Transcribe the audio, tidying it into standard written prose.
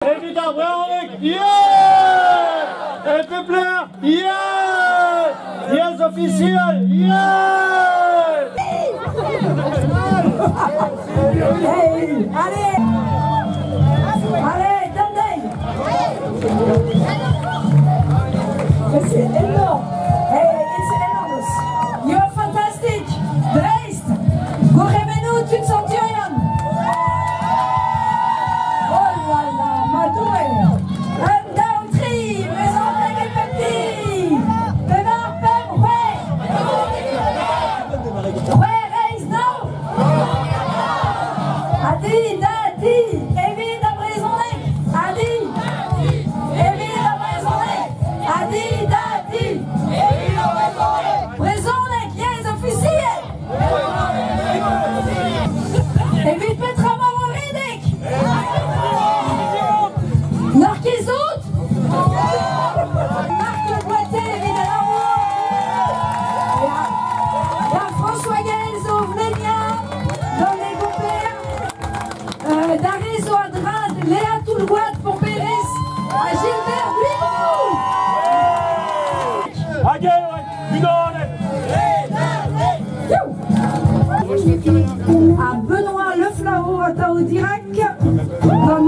Evita Braonek, yeah! Et Pepler, yeah! Yes officiel, yeah! Hey, allez! Allez, Dundee! C'est énorme! Hey, it's enormous! You're fantastic! Dreist! Goremenu tut centurion! Oh là là, Madoué! Un down tree! Maison de petit! Pénard, pem, ouais! Ouais, raise now! Adi, Dadi! Evit Abrizonek! Adi! Evit Abrizonek! Adi, Dadi! Evit Abrizonek! Brizonek, yes, officiel! Evit Petra Mavorinek! Narkizot! Marc Le Boiter, évidemment! La François Gaël Zovlenia, dans les Goupères, Darizo Adrad, Léa Toulouat pour Pérez, à Gilbert Buibou! À Benoît Le Flao, à Tao Dirac, dans